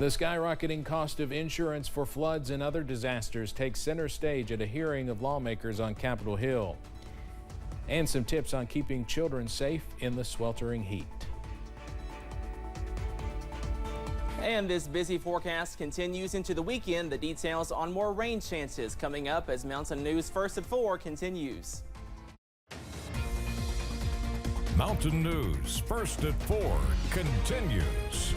The skyrocketing cost of insurance for floods and other disasters takes center stage at a hearing of lawmakers on Capitol Hill. And some tips on keeping children safe in the sweltering heat. And this busy forecast continues into the weekend. The details on more rain chances coming up as Mountain News First at 4 continues. Mountain News First at 4 continues.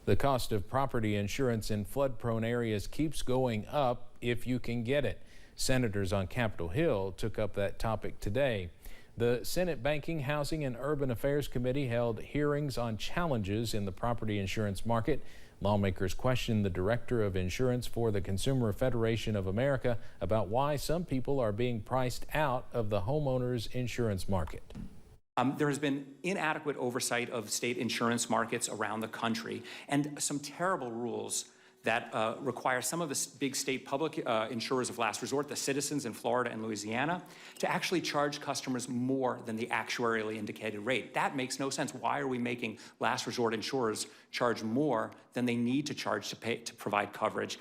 The cost of property insurance in flood-prone areas keeps going up if you can get it. Senators on Capitol Hill took up that topic today. The Senate Banking, Housing, and Urban Affairs Committee held hearings on challenges in the property insurance market. Lawmakers questioned the Director of Insurance for the Consumer Federation of America about why some people are being priced out of the homeowners insurance market. There has been inadequate oversight of state insurance markets around the country and some terrible rules that require some of the big state public insurers of last resort, the Citizens in Florida and Louisiana, to actually charge customers more than the actuarially indicated rate. That makes no sense. Why are we making last resort insurers charge more than they need to charge to provide coverage?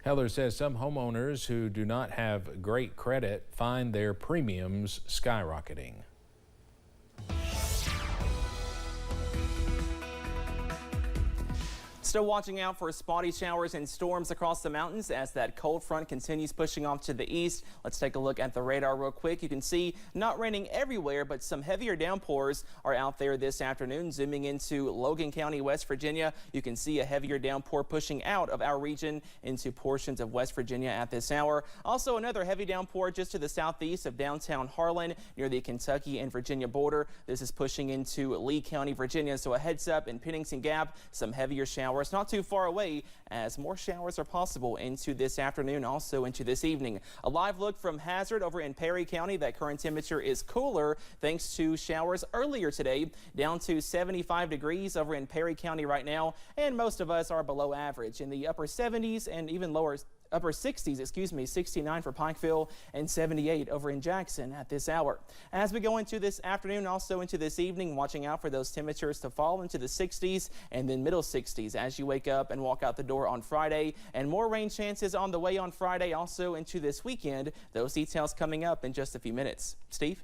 Heller says some homeowners who do not have great credit find their premiums skyrocketing. Still watching out for spotty showers and storms across the mountains as that cold front continues pushing off to the east. Let's take a look at the radar real quick. You can see not raining everywhere, but some heavier downpours are out there this afternoon. Zooming into Logan County, West Virginia, you can see a heavier downpour pushing out of our region into portions of West Virginia at this hour. Also another heavy downpour just to the southeast of downtown Harlan near the Kentucky and Virginia border. This is pushing into Lee County, Virginia, so a heads up in Pennington Gap, some heavier showers not too far away as more showers are possible into this afternoon, also into this evening. A live look from Hazard over in Perry County. That current temperature is cooler thanks to showers earlier today, down to 75 degrees over in Perry County right now, and most of us are below average in the upper 70s and even upper 60s, 69 for Pikeville and 78 over in Jackson at this hour. As we go into this afternoon, also into this evening, watching out for those temperatures to fall into the 60s and then middle 60s as you wake up and walk out the door on Friday. And more rain chances on the way on Friday, also into this weekend. Those details coming up in just a few minutes. Steve?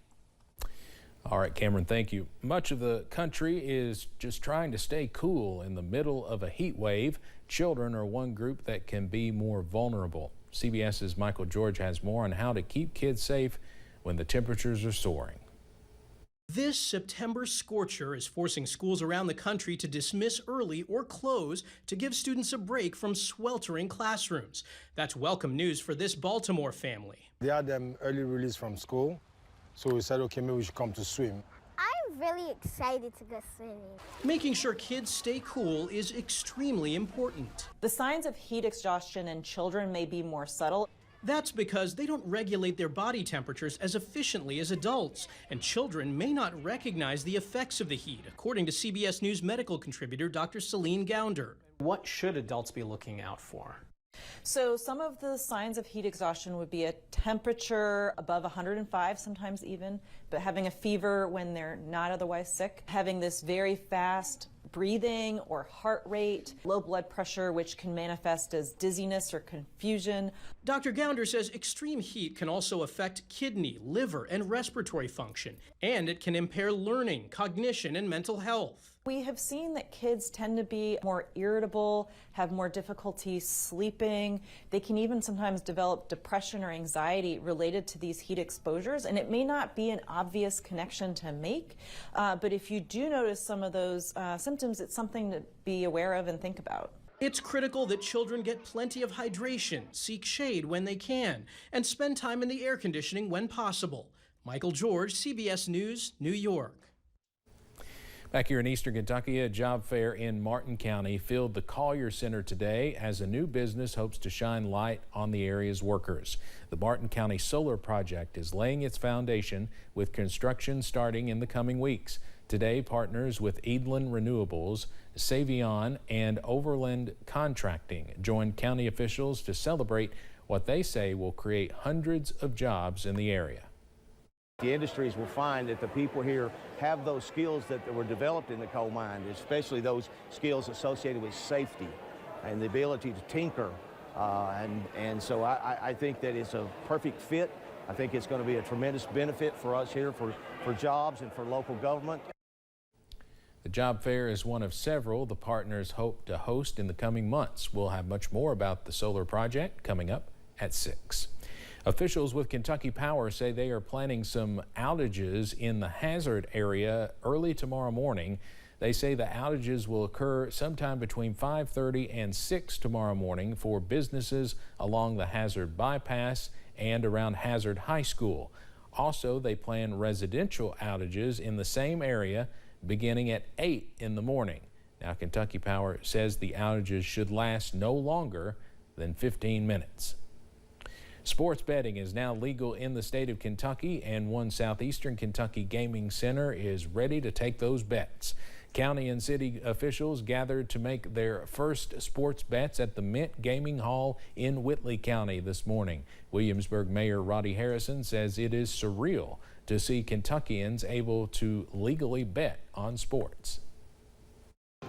All right, Cameron, thank you. Much of the country is just trying to stay cool in the middle of a heat wave. Children are one group that can be more vulnerable. CBS's Michael George has more on how to keep kids safe when the temperatures are soaring. This September scorcher is forcing schools around the country to dismiss early or close to give students a break from sweltering classrooms. That's welcome news for this Baltimore family. They had them early release from school. So we said, okay, maybe we should come to swim. I'm really excited to go swimming. Making sure kids stay cool is extremely important. The signs of heat exhaustion in children may be more subtle. That's because they don't regulate their body temperatures as efficiently as adults, and children may not recognize the effects of the heat, according to CBS News medical contributor Dr. Celine Gounder. What should adults be looking out for? So some of the signs of heat exhaustion would be a temperature above 105, sometimes even, but having a fever when they're not otherwise sick, having this very fast breathing or heart rate, low blood pressure, which can manifest as dizziness or confusion. Dr. Gounder says extreme heat can also affect kidney, liver, and respiratory function, and it can impair learning, cognition, and mental health. We have seen that kids tend to be more irritable, have more difficulty sleeping. They can even sometimes develop depression or anxiety related to these heat exposures, and it may not be an obvious connection to make, but if you do notice some of those symptoms, it's something to be aware of and think about. It's critical that children get plenty of hydration, seek shade when they can, and spend time in the air conditioning when possible. Michael George, CBS News, New York. Back here in eastern Kentucky, a job fair in Martin County filled the Collier Center today as a new business hopes to shine light on the area's workers. The Martin County Solar Project is laying its foundation with construction starting in the coming weeks. Today, partners with Eadlin Renewables, Savion, and Overland Contracting joined county officials to celebrate what they say will create hundreds of jobs in the area. The industries will find that the people here have those skills that were developed in the coal mine, especially those skills associated with safety and the ability to tinker. And so I think that it's a perfect fit. I think it's going to be a tremendous benefit for us here for jobs and for local government. The job fair is one of several the partners hope to host in the coming months. We'll have much more about the solar project coming up at 6. Officials with Kentucky Power say they are planning some outages in the hazard area early tomorrow morning. They say the outages will occur sometime between 5:30 and 6 tomorrow morning for businesses along the Hazard Bypass and around Hazard High School. Also, they plan residential outages in the same area beginning at 8 in the morning. Now, Kentucky Power says the outages should last no longer than 15 minutes. Sports betting is now legal in the state of Kentucky, and one Southeastern Kentucky gaming center is ready to take those bets. County and city officials gathered to make their first sports bets at the Mint Gaming Hall in Whitley County this morning. Williamsburg Mayor Roddy Harrison says it is surreal to see Kentuckians able to legally bet on sports.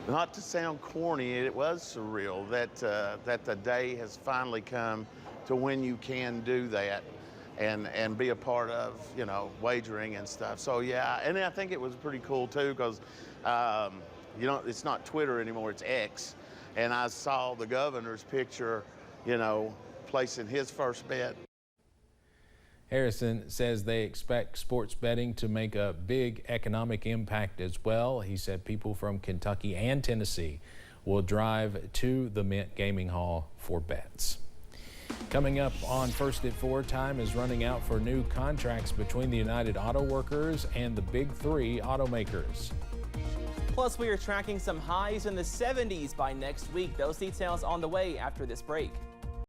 Not to sound corny, it was surreal that the day has finally come to when you can do that and be a part of, wagering and stuff. So yeah, and I think it was pretty cool too because, it's not Twitter anymore, it's X. And I saw the governor's picture, placing his first bet. Harrison says they expect sports betting to make a big economic impact as well. He said people from Kentucky and Tennessee will drive to the Mint Gaming Hall for bets. Coming up on First at 4, time is running out for new contracts between the United Auto Workers and the Big Three automakers. Plus, we are tracking some highs in the 70s by next week. Those details on the way after this break.